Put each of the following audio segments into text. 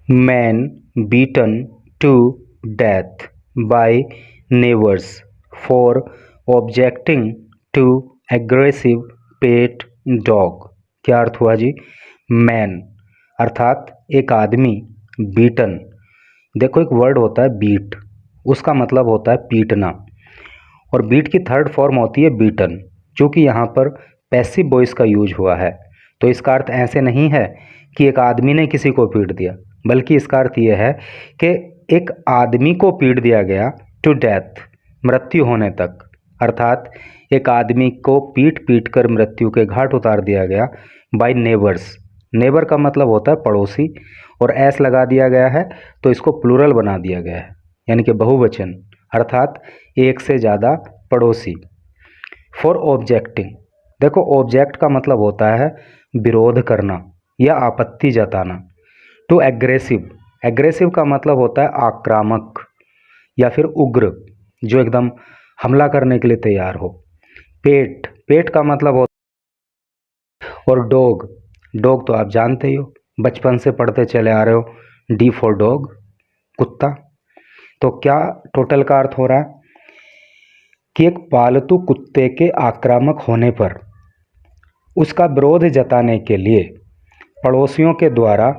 Man beaten to death by neighbours for objecting to aggressive pet dog. क्या अर्थ हुआ जी? Man अर्थात एक आदमी, बीटन, देखो एक वर्ड होता है बीट, उसका मतलब होता है पीटना, और बीट की थर्ड फॉर्म होती है बीटन। चूँकि यहाँ पर पैसिव वॉइस का यूज हुआ है तो इसका अर्थ ऐसे नहीं है कि एक आदमी ने किसी को पीट दिया, बल्कि इसका अर्थ ये है कि एक आदमी को पीट दिया गया टू डेथ, मृत्यु होने तक, अर्थात एक आदमी को पीट पीट कर मृत्यु के घाट उतार दिया गया बाय नेबर्स। नेबर का मतलब होता है पड़ोसी, और एस लगा दिया गया है तो इसको प्लूरल बना दिया गया है, यानी कि बहुवचन, अर्थात एक से ज़्यादा पड़ोसी। फॉर ऑब्जेक्टिंग, देखो ऑब्जेक्ट का मतलब होता है विरोध करना या आपत्ति जताना। टू एग्रेसिव, एग्रेसिव का मतलब होता है आक्रामक या फिर उग्र, जो एकदम हमला करने के लिए तैयार हो। पेट, पेट का मतलब होता है, और डॉग, डॉग तो आप जानते ही हो, बचपन से पढ़ते चले आ रहे हो, डी फॉर डॉग, कुत्ता। तो क्या टोटल का अर्थ हो रहा है कि एक पालतू कुत्ते के आक्रामक होने पर उसका विरोध जताने के लिए पड़ोसियों के द्वारा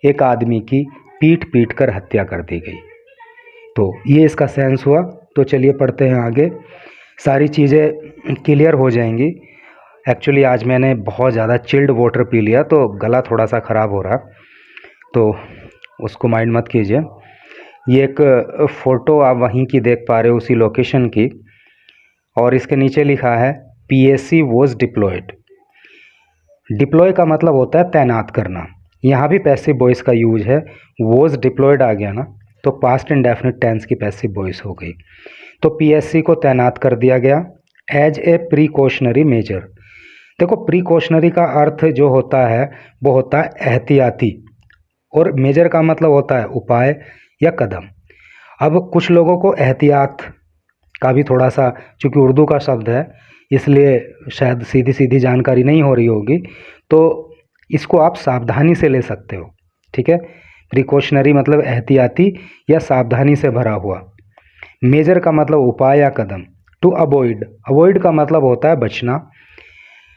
एक आदमी की पीट पीट कर हत्या कर दी गई। तो ये इसका सेंस हुआ। तो चलिए पढ़ते हैं आगे, सारी चीज़ें क्लियर हो जाएंगी। एक्चुअली आज मैंने बहुत ज़्यादा चिल्ड वाटर पी लिया तो गला थोड़ा सा ख़राब हो रहा, तो उसको माइंड मत कीजिए। ये एक फ़ोटो आप वहीं की देख पा रहे हो, उसी लोकेशन की, और इसके नीचे लिखा है PSC वॉज डिप्लॉयड। डिप्लॉय का मतलब होता है तैनात करना, यहाँ भी पैसिव वॉइस का यूज है। वॉज डिप्लॉयड आ गया ना, तो पास्ट इंडेफिनिट टेंस की पैसिव वॉइस हो गई। तो PSC को तैनात कर दिया गया एज ए प्रिकॉशनरी मेजर। देखो प्रिकॉशनरी का अर्थ जो होता है वो होता है एहतियाती, और मेजर का मतलब होता है उपाय या कदम। अब कुछ लोगों को एहतियात का भी थोड़ा सा, चूँकि उर्दू का शब्द है इसलिए शायद सीधी सीधी जानकारी नहीं हो रही होगी, तो इसको आप सावधानी से ले सकते हो, ठीक है। प्रिकॉशनरी मतलब एहतियाती या सावधानी से भरा हुआ। मेजर का मतलब उपाय या कदम। टू अवॉइड, अवॉइड का मतलब होता है बचना।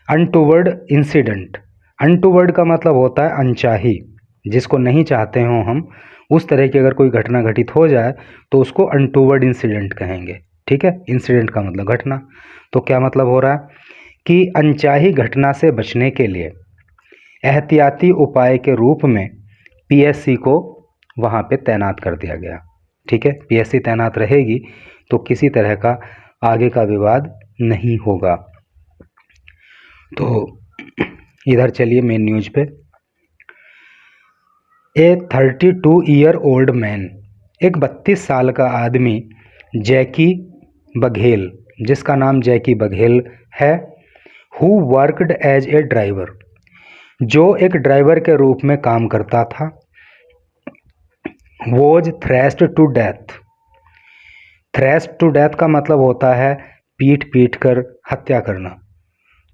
अनटूवर्ड इंसिडेंट, अनटूवर्ड का मतलब होता है अनचाही, जिसको नहीं चाहते हो हम, उस तरह की अगर कोई घटना घटित हो जाए तो उसको अनटूवर्ड इंसिडेंट कहेंगे, ठीक है। इंसिडेंट का मतलब घटना। तो क्या मतलब हो रहा है कि अनचाही घटना से बचने के लिए एहतियाती उपाय के रूप में PSC को वहाँ पे तैनात कर दिया गया, ठीक है। PSC तैनात रहेगी तो किसी तरह का आगे का विवाद नहीं होगा। तो इधर चलिए मेन न्यूज पे। ए 32 ईयर ओल्ड मैन, एक 32 साल का आदमी, जैकी बघेल, जिसका नाम जैकी बघेल है, who worked as a driver, जो एक ड्राइवर के रूप में काम करता था, was thrashed to death. Thrashed to death का मतलब होता है पीट पीट कर हत्या करना।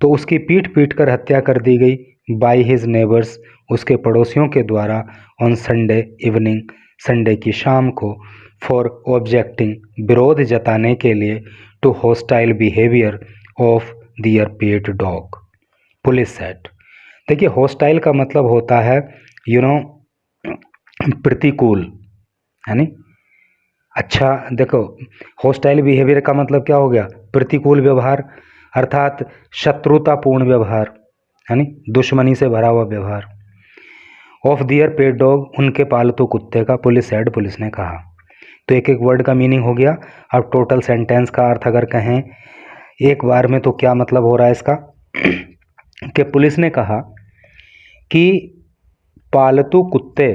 तो उसकी पीट पीट कर हत्या कर दी गई बाय हिज नेबर्स, उसके पड़ोसियों के द्वारा, ऑन संडे इवनिंग, संडे की शाम को, फॉर ऑब्जेक्टिंग, विरोध जताने के लिए, to hostile behaviour of their pet dog, police said. देखिए हॉस्टाइल का मतलब होता है प्रतिकूल, है नी। अच्छा देखो, हॉस्टाइल बिहेवियर का मतलब क्या हो गया? प्रतिकूल व्यवहार, अर्थात शत्रुतापूर्ण व्यवहार, है नी, दुश्मनी से भरा हुआ व्यवहार। ऑफ दियर पेट डॉग, उनके पालतू कुत्ते का, पुलिस सेड, पुलिस ने कहा। तो एक एक वर्ड का मीनिंग हो गया। अब टोटल सेंटेंस का अर्थ अगर कहें एक बार में तो क्या मतलब हो रहा है इसका कि पुलिस ने कहा कि पालतू कुत्ते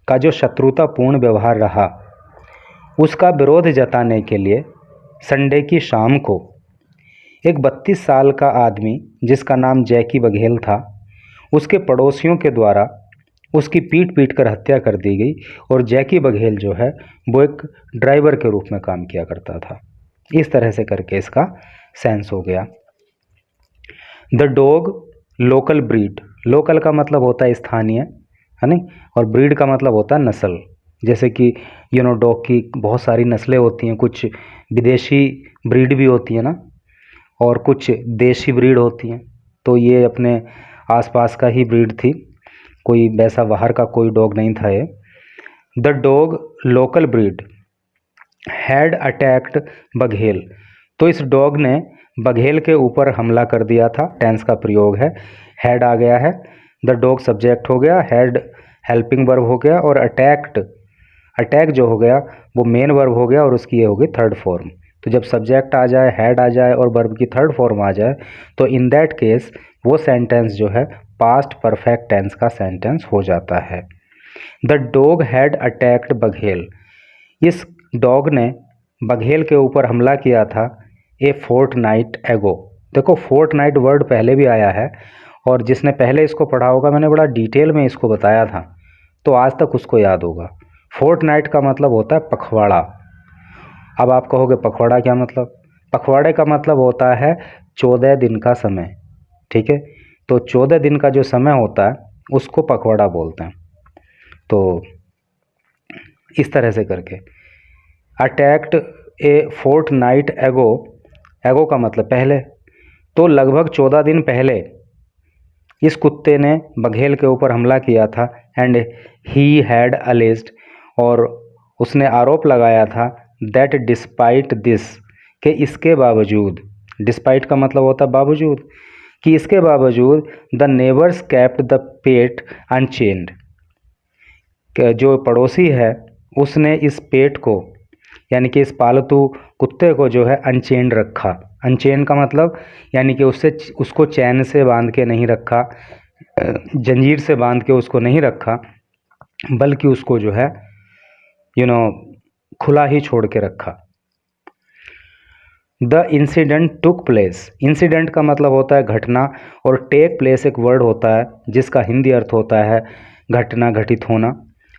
का जो शत्रुतापूर्ण व्यवहार रहा उसका विरोध जताने के लिए संडे की शाम को एक 32 साल का आदमी, जिसका नाम जैकी बघेल था, उसके पड़ोसियों के द्वारा उसकी पीट पीट कर हत्या कर दी गई। और जैकी बघेल जो है वो एक ड्राइवर के रूप में काम किया करता था। इस तरह से करके इसका सेंस हो गया। The dog local breed, local का मतलब होता है स्थानीय, है नहीं। और ब्रीड का मतलब होता है नस्ल, जैसे कि डॉग की बहुत सारी नस्लें होती हैं, कुछ विदेशी ब्रीड भी होती है ना, और कुछ देशी ब्रीड होती हैं। तो ये अपने आसपास का ही ब्रीड थी, कोई वैसा बाहर का कोई डॉग नहीं था ये। The dog local breed had attacked Baghel. तो इस डॉग ने बघेल के ऊपर हमला कर दिया था। टेंस का प्रयोग है, हैड आ गया है, द डॉग सब्जेक्ट हो गया, हैड हेल्पिंग वर्ब हो गया, और अटैक्ड, अटैक जो हो गया वो मेन वर्ब हो गया और उसकी ये हो गई थर्ड फॉर्म। तो जब सब्जेक्ट आ जाए, हैड आ जाए और वर्ब की थर्ड फॉर्म आ जाए, तो इन दैट केस वो सेंटेंस जो है पास्ट परफेक्ट टेंस का सेंटेंस हो जाता है। The dog had attacked Baghel. इस डॉग ने बघेल के ऊपर हमला किया था ए फोर्टनाइट एगो। देखो फोर्टनाइट वर्ड पहले भी आया है, और जिसने पहले इसको पढ़ा होगा मैंने बड़ा डिटेल में इसको बताया था, तो आज तक उसको याद होगा। फोर्टनाइट का मतलब होता है पखवाड़ा। अब आप कहोगे पखवाड़ा क्या मतलब? पखवाड़े का मतलब होता है 14 दिन का समय, ठीक है। तो 14 दिन का जो समय होता है उसको पखवाड़ा बोलते हैं। तो इस तरह से करके अटैक्ड ए फोर्टनाइट एगो, एगो का मतलब पहले, तो लगभग 14 दिन पहले इस कुत्ते ने बघेल के ऊपर हमला किया था। एंड ही हैड अलेज्ड, और उसने आरोप लगाया था, दैट डिस्पाइट दिस, कि इसके बावजूद, डिस्पाइट का मतलब होता है बावजूद, कि इसके बावजूद the neighbours kept the pet unchained, जो पड़ोसी है उसने इस पेट को, यानी कि इस पालतू कुत्ते को जो है अनचेन्ड रखा। अनचेन का मतलब यानी कि उसको चैन से बांध के नहीं रखा, जंजीर से बांध के उसको नहीं रखा, बल्कि उसको जो है खुला ही छोड़ के रखा। The incident took place. Incident का मतलब होता है घटना, और टेक प्लेस एक वर्ड होता है जिसका हिंदी अर्थ होता है घटना, घटित होना,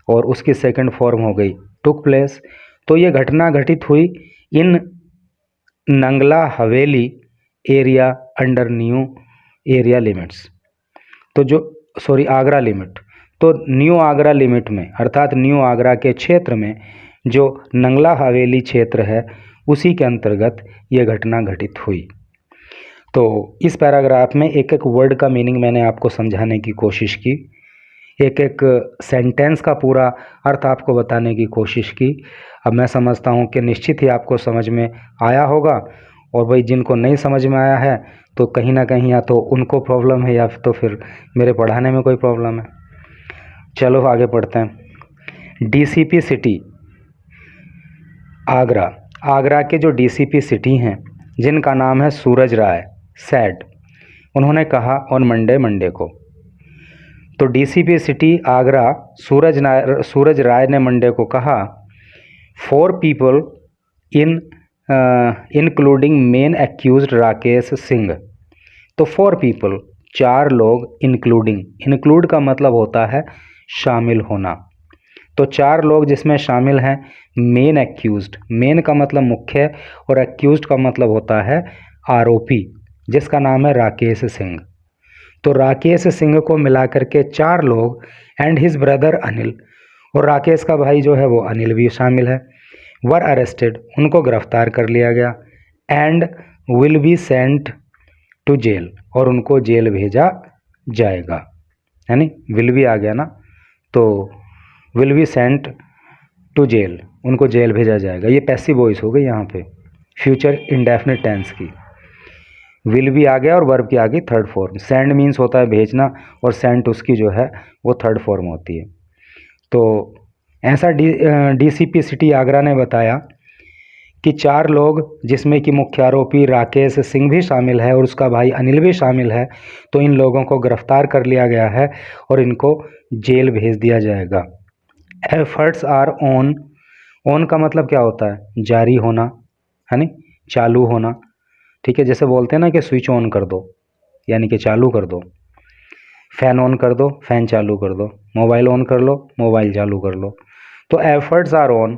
और उसकी सेकंड फॉर्म हो गई टुक प्लेस। तो ये घटना घटित हुई इन नंगला हवेली area under new area limits. तो जो आगरा लिमिट, तो न्यू आगरा लिमिट में, अर्थात न्यू आगरा के क्षेत्र में जो नंगला हवेली क्षेत्र है उसी के अंतर्गत ये घटना घटित हुई। तो इस पैराग्राफ में एक एक वर्ड का मीनिंग मैंने आपको समझाने की कोशिश की, एक एक सेंटेंस का पूरा अर्थ आपको बताने की कोशिश की। अब मैं समझता हूँ कि निश्चित ही आपको समझ में आया होगा, और भाई जिनको नहीं समझ में आया है तो कहीं ना कहीं या तो उनको प्रॉब्लम है या तो फिर मेरे पढ़ाने में कोई प्रॉब्लम है। चलो आगे पढ़ते हैं। DCP city Agra. आगरा के जो डीसीपी सिटी हैं जिनका नाम है सूरज राय सैड, उन्होंने कहा ऑन मंडे को। तो डीसीपी सिटी आगरा सूरज राय ने मंडे को कहा 4 people including main accused Rakesh Singh. तो 4 पीपल, 4 लोग, इंक्लूड का मतलब होता है शामिल होना। तो 4 लोग जिसमें शामिल हैं मेन एक्यूज्ड, मेन का मतलब मुख्य और एक्यूज्ड का मतलब होता है आरोपी, जिसका नाम है राकेश सिंह। तो राकेश सिंह को मिलाकर के 4 लोग एंड हिज ब्रदर अनिल, और राकेश का भाई जो है वो अनिल भी शामिल है, वर अरेस्टेड, उनको गिरफ्तार कर लिया गया, and will be sent to jail, और उनको जेल भेजा जाएगा। यानी विल भी आ गया ना, तो will be sent to jail, उनको जेल भेजा जाएगा। ये पैसिव वॉइस हो गई यहाँ पे, फ्यूचर इंडेफिनिट टेंस की। विल भी आ गया और वर्ब की आ गई थर्ड फॉर्म। सेंड मीन्स होता है भेजना, और सेंट उसकी जो है वो थर्ड फॉर्म होती है। तो ऐसा डीसीपी सिटी आगरा ने बताया कि 4 लोग जिसमें कि मुख्य आरोपी राकेश सिंह भी शामिल है और उसका भाई अनिल भी शामिल है, तो इन लोगों को गिरफ्तार कर लिया गया है और इनको जेल भेज दिया जाएगा। एफर्ट्स आर ऑन का मतलब क्या होता है? जारी होना, है नहीं, चालू होना, ठीक है। जैसे बोलते हैं ना कि स्विच ऑन कर दो, यानी कि चालू कर दो। फैन ऑन कर दो, फैन चालू कर दो। मोबाइल ऑन कर लो, मोबाइल चालू कर लो। तो एफर्ट्स आर ऑन,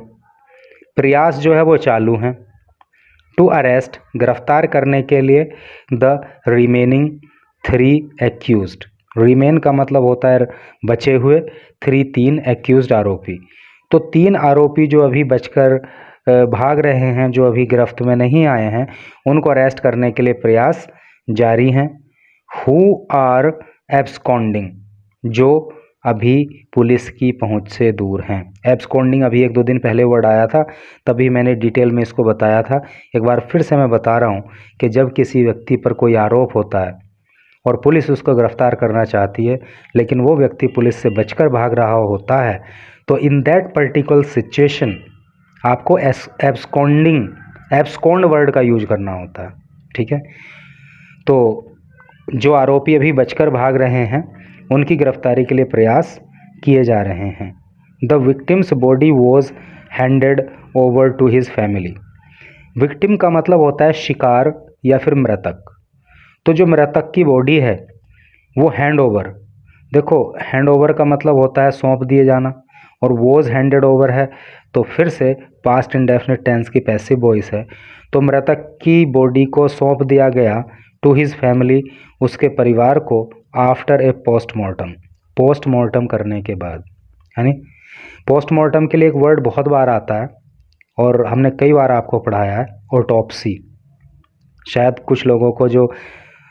प्रयास जो है वो चालू हैं। टू अरेस्ट, गिरफ्तार करने के लिए द रिमेनिंग 3 एक्यूज्ड। रिमेन का मतलब होता है बचे हुए, तीन एक्यूज्ड आरोपी। तो 3 आरोपी जो अभी बचकर भाग रहे हैं, जो अभी गिरफ्त में नहीं आए हैं, उनको अरेस्ट करने के लिए प्रयास जारी हैं। हु आर एब्सकॉन्डिंग, जो अभी पुलिस की पहुंच से दूर हैं। एब्सकॉन्डिंग अभी 1-2 दिन पहले वर्ड आया था, तभी मैंने डिटेल में इसको बताया था। एक बार फिर से मैं बता रहा हूं कि जब किसी व्यक्ति पर कोई आरोप होता है और पुलिस उसको गिरफ्तार करना चाहती है, लेकिन वो व्यक्ति पुलिस से बचकर भाग रहा होता है, तो इन दैट पर्टिकुलर सिचुएशन आपको एब्सकॉन्ड वर्ड का यूज करना होता है। ठीक है, तो जो आरोपी अभी बचकर भाग रहे हैं उनकी गिरफ्तारी के लिए प्रयास किए जा रहे हैं। The victim's body was handed over to his family. Victim का मतलब होता है शिकार या फिर मृतक। तो जो मृतक की बॉडी है वो हैंड ओवर, देखो हैंड ओवर का मतलब होता है सौंप दिए जाना, और वॉज हैंडेड ओवर है तो फिर से पास्ट इंडेफिनिट टेंस की पैसिव वॉइस है। तो मृतक की बॉडी को सौंप दिया गया टू हिज फैमिली, उसके परिवार को, आफ्टर ए पोस्टमार्टम, पोस्टमार्टम करने के बाद। यानी पोस्टमार्टम के लिए एक वर्ड बहुत बार आता है और हमने कई बार आपको पढ़ाया है, ऑटोप्सी। शायद कुछ लोगों को जो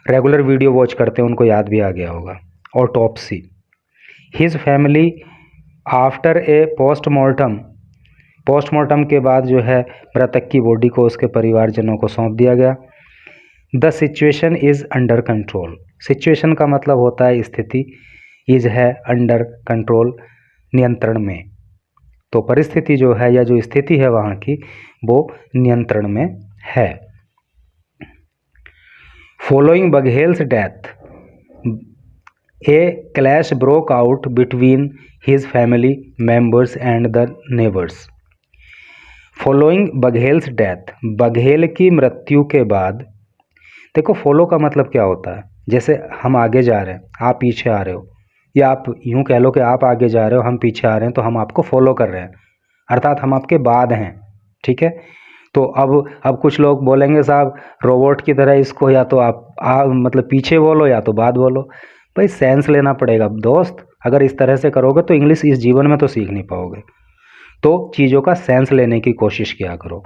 रेगुलर वीडियो वॉच करते हैं उनको याद भी आ गया होगा, autopsy. His family after a postmortem, postmortem के बाद जो है मृतक की बॉडी को उसके परिवारजनों को सौंप दिया गया। The situation is under control, situation का मतलब होता है स्थिति, इज है अंडर कंट्रोल, नियंत्रण में। तो परिस्थिति जो है या जो स्थिति है वहाँ की वो नियंत्रण में है। Following Baghel's death a clash broke out between his family members and the neighbours. Following Baghel's death, Baghel की मृत्यु के बाद, देखो फॉलो का मतलब क्या होता है, जैसे हम आगे जा रहे हैं, आप पीछे आ रहे हो, या आप यूं कह लो कि आप आगे जा रहे हो, हम पीछे आ रहे हैं, तो हम आपको फॉलो कर रहे हैं, अर्थात हम आपके बाद हैं। ठीक है, तो अब कुछ लोग बोलेंगे साहब रोबोट की तरह इसको या तो आप मतलब पीछे बोलो या तो बाद बोलो। भाई सेंस लेना पड़ेगा दोस्त, अगर इस तरह से करोगे तो इंग्लिश इस जीवन में तो सीख नहीं पाओगे। तो चीज़ों का सेंस लेने की कोशिश किया करो।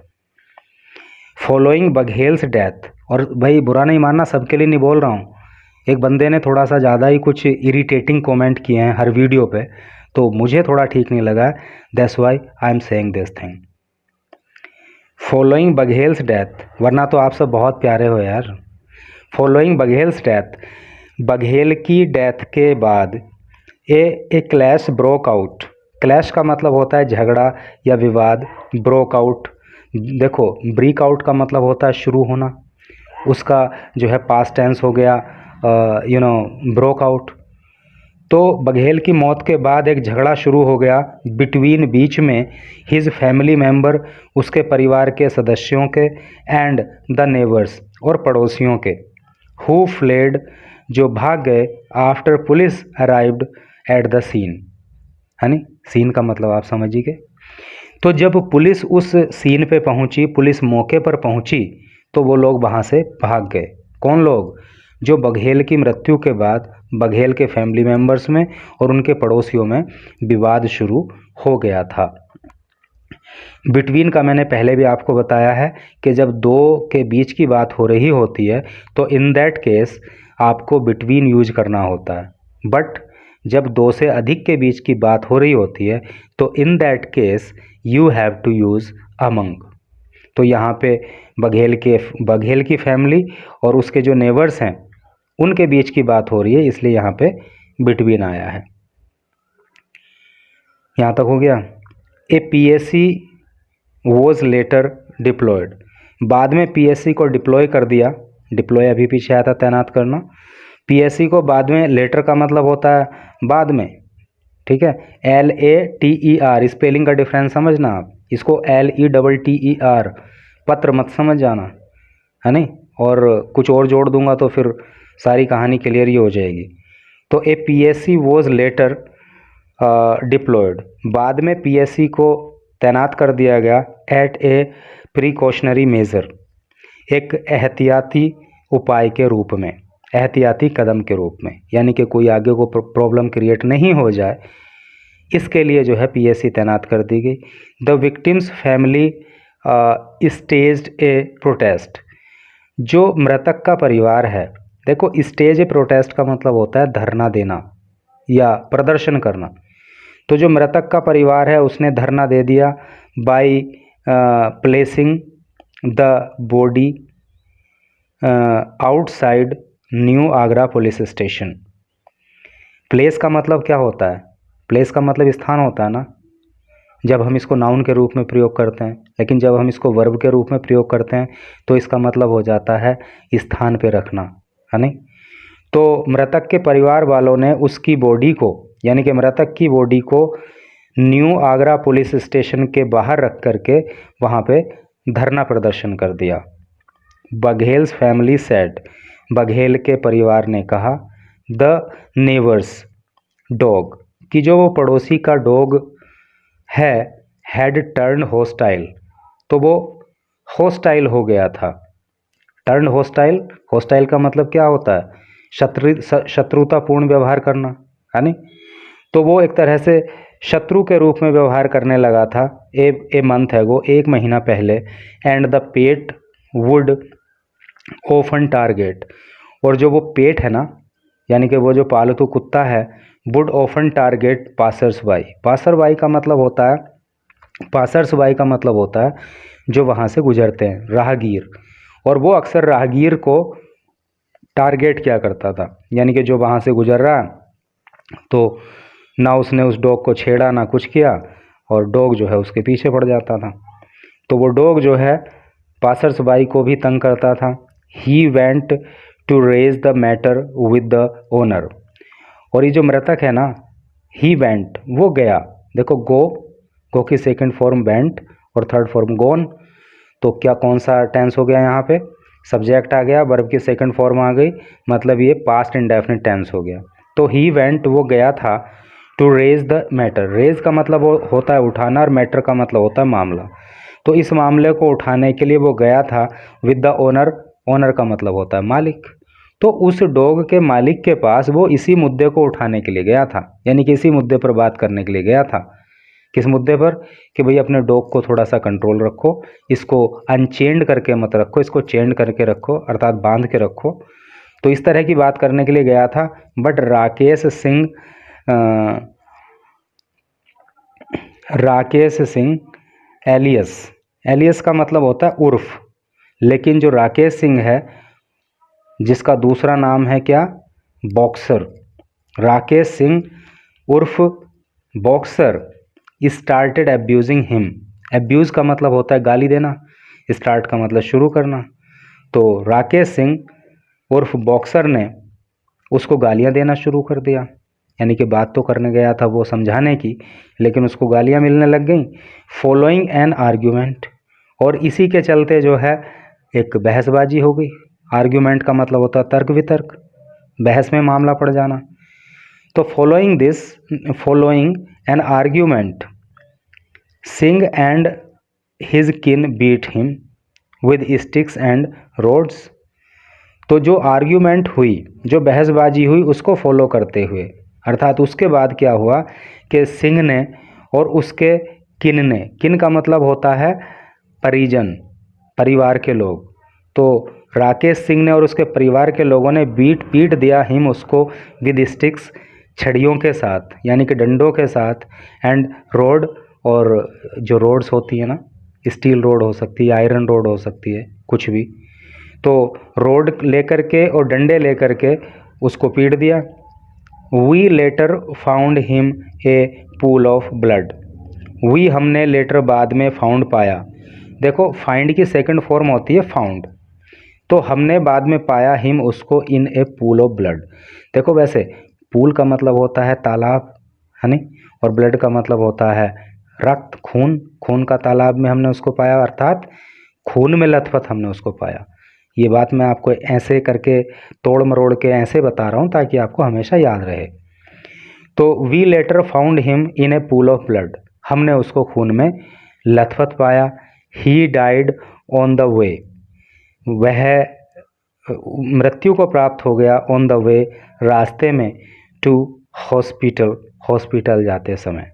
फॉलोइंग बघेल्स डेथ, और भाई बुरा नहीं मानना, सबके लिए नहीं बोल रहा हूँ, एक बंदे ने थोड़ा सा ज़्यादा ही कुछ इरिटेटिंग कमेंट किए हैं हर वीडियो पे, तो मुझे थोड़ा ठीक नहीं लगा, that's why I am saying this thing. Following Baghel's death, वरना तो आप सब बहुत प्यारे हो यार। फॉलोइंग बघेल्स डेथ, बघेल की डेथ के बाद ए क्लैश ब्रोक आउट, क्लैश का मतलब होता है झगड़ा या विवाद, ब्रोक आउट, देखो ब्रेक आउट का मतलब होता है शुरू होना, उसका जो है पास्ट टेंस हो गया ब्रोक आउट। तो बघेल की मौत के बाद एक झगड़ा शुरू हो गया बिटवीन, बीच में, हिज फैमिली मेंबर, उसके परिवार के सदस्यों के, एंड द नेबर्स, और पड़ोसियों के, हु फ्लेड, जो भाग गए, after police arrived at the scene. है सीन का मतलब आप समझिए गए। तो जब पुलिस उस सीन पे पहुंची, पुलिस मौके पर पहुंची, तो वो लोग वहाँ से भाग गए। कौन लोग? जो बघेल की मृत्यु के बाद बघेल के फैमिली मेंबर्स में और उनके पड़ोसियों में विवाद शुरू हो गया था। बिटवीन का मैंने पहले भी आपको बताया है कि जब दो के बीच की बात हो रही होती है तो इन दैट केस आपको बिटवीन यूज करना होता है, बट जब दो से अधिक के बीच की बात हो रही होती है तो in that case you have to use among. तो यहाँ पे बघेल की फैमिली और उसके जो नेबर्स हैं उनके बीच की बात हो रही है, इसलिए यहाँ पे बिटवीन आया है। यहाँ तक हो गया। ए पीएससी वॉज लेटर डिप्लॉयड, बाद में पीएससी को डिप्लॉय कर दिया, डिप्लॉय अभी पीछे आया था तैनात करना, पीएससी को बाद में, लेटर का मतलब होता है बाद में, ठीक है, LATER, स्पेलिंग का डिफरेंस समझना आप, इसको LETTER, पत्र मत समझ जाना, है नहीं, और कुछ और जोड़ दूंगा तो फिर सारी कहानी क्लियर ही हो जाएगी। तो ए पीएससी वॉज लेटर डिप्लॉयड, बाद में पीएससी को तैनात कर दिया गया, एट ए प्रिकॉशनरी मेजर, एक एहतियाती उपाय के रूप में, एहतियाती कदम के रूप में, यानी कि कोई आगे को प्रॉब्लम क्रिएट नहीं हो जाए, इसके लिए जो है पीएससी तैनात कर दी गई। The victims family staged A protest. जो मृतक का परिवार है, देखो स्टेज ए प्रोटेस्ट का मतलब होता है धरना देना या प्रदर्शन करना। तो जो मृतक का परिवार है उसने धरना दे दिया by placing the body outside new Agra police station. Place का मतलब क्या होता है? प्लेस का मतलब स्थान होता है ना, जब हम इसको नाउन के रूप में प्रयोग करते हैं। लेकिन जब हम इसको वर्ब के रूप में प्रयोग करते हैं तो इसका मतलब हो जाता है स्थान पे रखना, है नहीं। तो मृतक के परिवार वालों ने उसकी बॉडी को, यानी कि मृतक की बॉडी को न्यू आगरा पुलिस स्टेशन के बाहर रख करके वहाँ पे धरना प्रदर्शन कर दिया। बघेल्स फैमिली सेड, बघेल के परिवार ने कहा, द नेबर्स डॉग, कि जो वो पड़ोसी का डॉग है, हैड टर्न होस्टाइल, तो वो होस्टाइल हो गया था। टर्न होस्टाइल, होस्टाइल का मतलब क्या होता है? शत्रुतापूर्ण व्यवहार करना, है नहीं। तो वो एक तरह से शत्रु के रूप में व्यवहार करने लगा था ए मंथ है वो, एक महीना पहले। And the pet would often target, और जो वो पेट है ना, यानी कि वो जो पालतू कुत्ता है, would often target passers by. Passer by का मतलब होता है, पासर्स बाई का मतलब होता है जो वहाँ से गुजरते हैं, राहगीर। और वो अक्सर राहगीर को टारगेट किया करता था, यानी कि जो वहाँ से गुजर रहा तो ना उसने उस डॉग को छेड़ा ना कुछ किया, और डॉग जो है उसके पीछे पड़ जाता था। तो वो डॉग जो है पासर्स बाई को भी तंग करता था। He went to raise the matter with the owner, और ये जो मृतक है ना, ही वेंट, वो गया। देखो गो की सेकंड फॉर्म वेंट और थर्ड फॉर्म गोन। तो क्या कौन सा टेंस हो गया यहाँ पे? सब्जेक्ट आ गया, वर्ब की सेकंड फॉर्म आ गई, मतलब ये पास्ट इंडेफिनिट टेंस हो गया। तो ही वेंट, वो गया था, to raise the matter. Raise का मतलब होता है उठाना, और मैटर का मतलब होता है मामला। तो इस मामले को उठाने के लिए वो गया था विद द ओनर। ओनर का मतलब होता है मालिक। तो उस डॉग के मालिक के पास वो इसी मुद्दे को उठाने के लिए गया था, यानी कि इसी मुद्दे पर बात करने के लिए गया था। किस मुद्दे पर? कि भाई अपने डॉग को थोड़ा सा कंट्रोल रखो, इसको अनचेंड करके मत रखो, इसको चेंड करके रखो, अर्थात बांध के रखो। तो इस तरह की बात करने के लिए गया था। But Rakesh Singh alias, alias का मतलब होता है उर्फ, लेकिन जो राकेश सिंह है जिसका दूसरा नाम है क्या? बॉक्सर। राकेश सिंह उर्फ boxer started abusing him. Abuse का मतलब होता है गाली देना, स्टार्ट का मतलब शुरू करना। तो राकेश सिंह उर्फ बॉक्सर ने उसको गालियां देना शुरू कर दिया, यानी कि बात तो करने गया था वो समझाने की, लेकिन उसको गालियां मिलने लग गई। फॉलोइंग एन आर्ग्यूमेंट, और इसी के चलते जो है एक बहसबाजी हो गई। आर्ग्यूमेंट का मतलब होता है तर्क वितर्क, बहस में मामला पड़ जाना। तो following an argument Singh and his kin beat him with sticks and rods. तो जो आर्ग्यूमेंट हुई, जो बहसबाजी हुई, उसको फॉलो करते हुए, अर्थात उसके बाद क्या हुआ कि सिंह ने और उसके किन ने, किन का मतलब होता है परिजन, परिवार के लोग। तो राकेश सिंह ने और उसके परिवार के लोगों ने पीट दिया हिम, उसको, विद स्टिक्स, छड़ियों के साथ, यानी कि डंडों के साथ, एंड रोड, और जो रोड्स होती है ना, स्टील रोड हो सकती है, आयरन रोड हो सकती है, कुछ भी। तो रोड लेकर के और डंडे लेकर के उसको पीट दिया। We later found him a pool of blood. We, हमने, लेटर बाद में, फाउंड पाया। देखो फाइंड की सेकंड फॉर्म होती है फाउंड। तो हमने बाद में पाया हिम, उसको, इन ए पूल ऑफ ब्लड। देखो वैसे पूल का मतलब होता है तालाब, है नहीं, और ब्लड का मतलब होता है रक्त, खून। खून का तालाब में हमने उसको पाया, अर्थात खून में लथपथ हमने उसको पाया। ये बात मैं आपको ऐसे करके तोड़ मरोड़ के ऐसे बता रहा हूँ ताकि आपको हमेशा याद रहे। तो we later found him in a pool of blood, हमने उसको खून में लथपथ पाया। He died on the way, वह मृत्यु को प्राप्त हो गया ऑन द वे, रास्ते में, टू हॉस्पिटल, हॉस्पिटल जाते समय।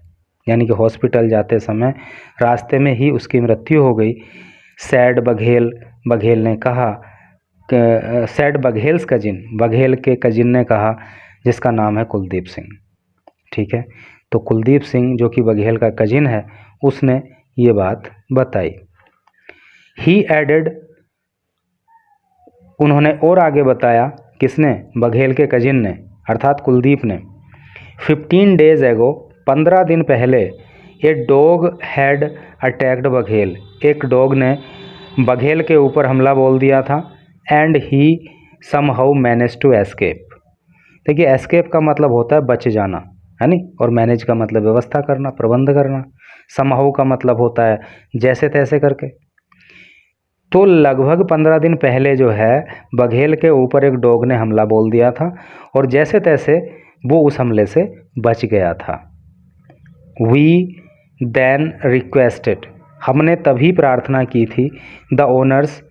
यानी कि हॉस्पिटल जाते समय रास्ते में ही उसकी मृत्यु हो गई। सैड बघेल ने कहा, सैड बघेल्स कजिन, बघेल के कजिन ने कहा, जिसका नाम है कुलदीप सिंह। ठीक है, तो कुलदीप सिंह जो कि बघेल का कजिन है, उसने ये बात बताई। ही एडेड, उन्होंने और आगे बताया, किसने? बघेल के कजिन ने, अर्थात कुलदीप ने। 15 days एगो, 15 दिन पहले, a dog had attacked Baghel, एक डॉग ने बघेल के ऊपर हमला बोल दिया था। And he somehow manage to escape. देखिए, एस्केप का मतलब होता है बच जाना, है नी, और मैनेज का मतलब व्यवस्था करना, प्रबंध करना। समहाउ का मतलब होता है जैसे तैसे करके। तो लगभग 15 दिन पहले जो है, बघेल के ऊपर एक डॉग ने हमला बोल दिया था और जैसे तैसे वो उस हमले से बच गया था। वी देन रिक्वेस्टेड, हमने तभी प्रार्थना की थी, द ओनर्स,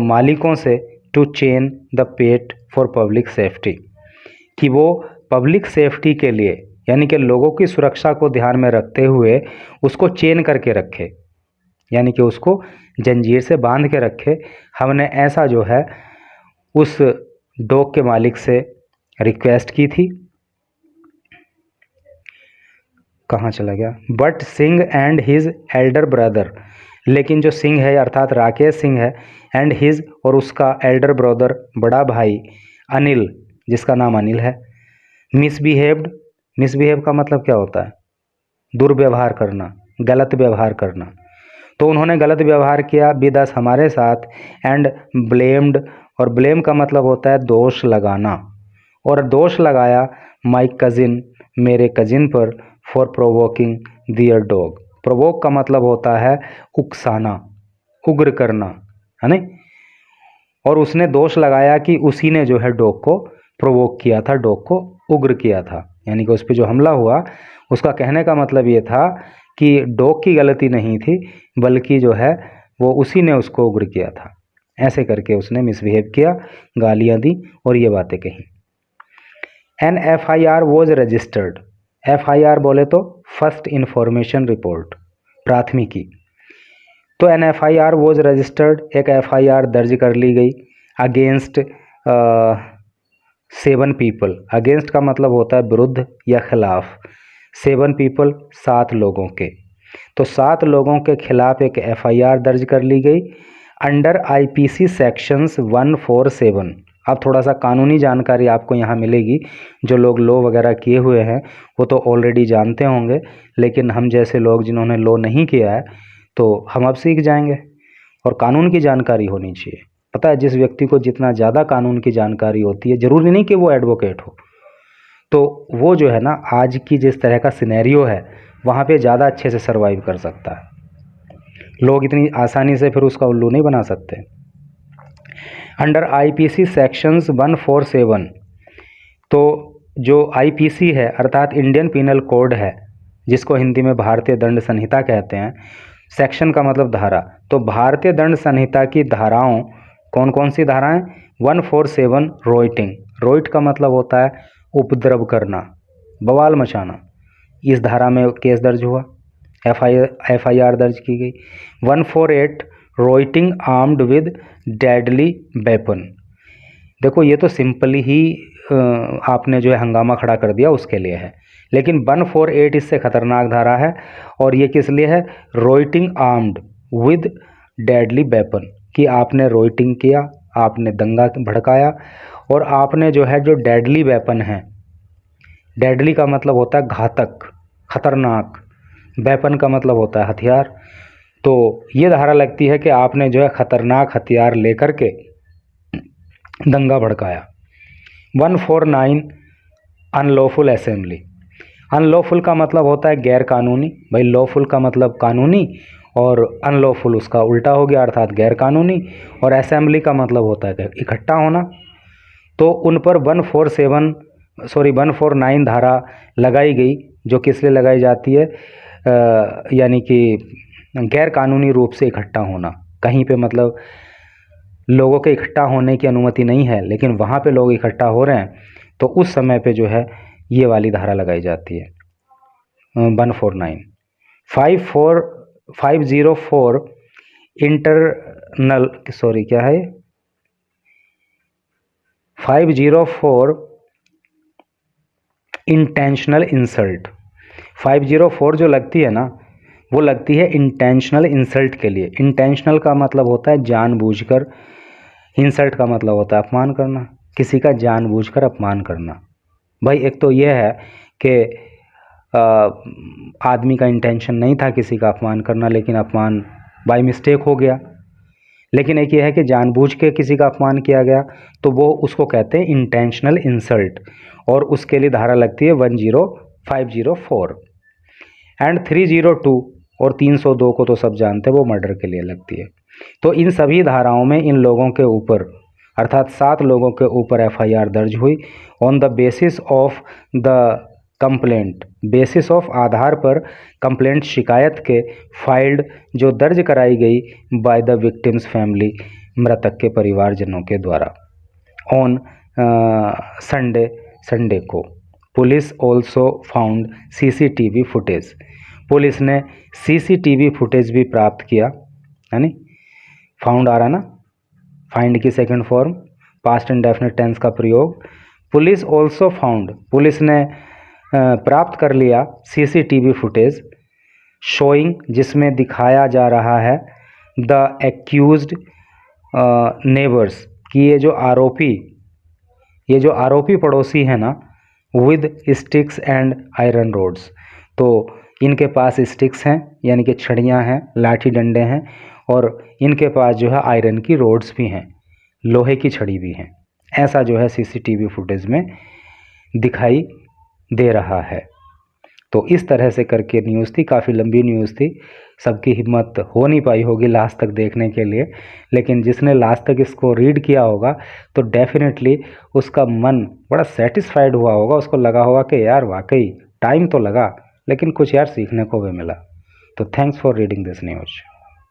मालिकों से, to chain the pet for public safety, कि वो पब्लिक सेफ्टी के लिए, यानी कि लोगों की सुरक्षा को ध्यान में रखते हुए उसको चेन करके रखे, यानी कि उसको जंजीर से बांध के रखे। हमने ऐसा जो है उस डॉग के मालिक से रिक्वेस्ट की थी। कहाँ चला गया? But Singh and his Elder brother, लेकिन जो सिंह है अर्थात राकेश सिंह है, एंड हिज, और उसका एल्डर ब्रदर, बड़ा भाई अनिल, जिसका नाम अनिल है, मिसबिहेव्ड, मिसबिहेव का मतलब क्या होता है? दुर्व्यवहार करना, गलत व्यवहार करना। तो उन्होंने गलत व्यवहार किया विद अस, हमारे साथ, एंड ब्लेम्ड, और ब्लेम का मतलब होता है दोष लगाना, और दोष लगाया माई कजिन, मेरे कजिन पर, for provoking their dog. Provoke का मतलब होता है उकसाना, उग्र करना, है ना। और उसने दोष लगाया कि उसी ने जो है डॉग को प्रोवोक किया था, डॉग को उग्र किया था, यानी कि उस पर जो हमला हुआ, उसका कहने का मतलब ये था कि डॉग की गलती नहीं थी, बल्कि जो है वो उसी ने उसको उग्र किया था। ऐसे करके उसने मिसबिहेव किया, गालियाँ दी और ये बातें कही। An FIR was registered, FIR बोले तो फर्स्ट इंफॉर्मेशन रिपोर्ट, प्राथमिकी। तो एन FIR वॉज रजिस्टर्ड, एक FIR दर्ज कर ली गई अगेंस्ट 7 पीपल। अगेंस्ट का मतलब होता है विरुद्ध या खिलाफ। 7 पीपल, 7 लोगों के। तो 7 लोगों के खिलाफ एक FIR दर्ज कर ली गई अंडर IPC सेक्शंस 147। अब थोड़ा सा कानूनी जानकारी आपको यहाँ मिलेगी। जो लोग लॉ वगैरह किए हुए हैं वो तो ऑलरेडी जानते होंगे, लेकिन हम जैसे लोग जिन्होंने लॉ नहीं किया है तो हम अब सीख जाएंगे। और कानून की जानकारी होनी चाहिए। पता है, जिस व्यक्ति को जितना ज़्यादा कानून की जानकारी होती है, ज़रूरी नहीं कि वो एडवोकेट हो, तो वो जो है ना, आज की जिस तरह का सिनेरियो है वहाँ पे ज़्यादा अच्छे से सरवाइव कर सकता है। लोग इतनी आसानी से फिर उसका उल्लू नहीं बना सकते। अंडर IPC सेक्शंस 147, तो जो IPC है अर्थात इंडियन पीनल कोड है, जिसको हिंदी में भारतीय दंड संहिता कहते हैं। सेक्शन का मतलब धारा, तो भारतीय दंड संहिता की धाराओं, कौन कौन सी धाराएं? 147 रोइटिंग, रोइट का मतलब होता है उपद्रव करना, बवाल मचाना। इस धारा में केस दर्ज हुआ, FIR दर्ज की गई। 148 रोइटिंग आर्म्ड विद डेडली वेपन। देखो, ये तो सिंपली ही आपने जो है हंगामा खड़ा कर दिया उसके लिए है, लेकिन 148 इससे खतरनाक धारा है। और ये किस लिए है? रोइटिंग आर्म्ड विद डेडली वेपन, कि आपने रोइटिंग किया, आपने दंगा भड़काया, और आपने जो है जो डेडली वेपन है, डेडली का मतलब होता है घातक, खतरनाक, वेपन का मतलब होता है हथियार। तो ये धारा लगती है कि आपने जो है खतरनाक हथियार लेकर के दंगा भड़काया। 149 अनलॉफुल असेंबली। अनलॉफुल का मतलब होता है गैर कानूनी। भाई, लॉफुल का मतलब कानूनी और अनलॉफुल उसका उल्टा हो गया अर्थात गैर कानूनी, और असेंबली का मतलब होता है इकट्ठा होना। तो उन पर 149 धारा लगाई गई, जो किस लिए लगाई जाती है? यानी कि गैर कानूनी रूप से इकट्ठा होना। कहीं पे मतलब लोगों के इकट्ठा होने की अनुमति नहीं है, लेकिन वहाँ पे लोग इकट्ठा हो रहे हैं, तो उस समय पे जो है ये वाली धारा लगाई जाती है। 149 504 इंटरनल, सॉरी क्या है, 504 इंटेंशनल इंसल्ट। 504 जो लगती है ना, वो लगती है इंटेंशनल इंसल्ट के लिए। इंटेंशनल का मतलब होता है जानबूझकर, इंसल्ट का मतलब होता है अपमान करना, किसी का जानबूझकर अपमान करना। भाई एक तो ये है कि आदमी का इंटेंशन नहीं था किसी का अपमान करना, लेकिन अपमान बाय मिस्टेक हो गया। लेकिन एक ये है कि जानबूझ के किसी का अपमान किया गया, तो वो उसको कहते हैं इंटेंशनल इंसल्ट, और उसके लिए धारा लगती है 10504 एंड 302 और 302 को तो सब जानते हैं, वो मर्डर के लिए लगती है। तो इन सभी धाराओं में इन लोगों के ऊपर, अर्थात 7 लोगों के ऊपर एफआईआर दर्ज हुई on the basis of the complaint, basis of आधार पर कंप्लेंट शिकायत के फाइल्ड जो दर्ज कराई गई बाय द विक्टिम्स फैमिली, मृतक के परिवारजनों के द्वारा ऑन संडे को। Police also found CCTV footage, police ने सीसीटीवी फुटेज भी प्राप्त किया, यानी फाउंड आ रहा ना, फाइंड की second form past indefinite tense का प्रयोग। पुलिस ऑल्सो फाउंड, पुलिस ने प्राप्त कर लिया सीसीटीवी फुटेज शोइंग, जिसमें दिखाया जा रहा है द एक्यूज्ड नेबर्स, कि ये जो आरोपी पड़ोसी हैं ना, with sticks and iron rods, तो इनके पास स्टिक्स हैं यानी कि छड़ियाँ हैं, लाठी डंडे हैं, और इनके पास जो है आयरन की रोड्स भी हैं, लोहे की छड़ी भी हैं। ऐसा जो है सीसीटीवी फुटेज में दिखाई दे रहा है। तो इस तरह से करके न्यूज़ थी, काफ़ी लंबी न्यूज़ थी, सबकी हिम्मत हो नहीं पाई होगी लास्ट तक देखने के लिए, लेकिन जिसने लास्ट तक इसको रीड किया होगा तो डेफिनेटली उसका मन बड़ा सेटिस्फाइड हुआ होगा, उसको लगा होगा कि यार वाकई टाइम तो लगा, लेकिन कुछ यार सीखने को भी मिला। तो thanks for reading this news.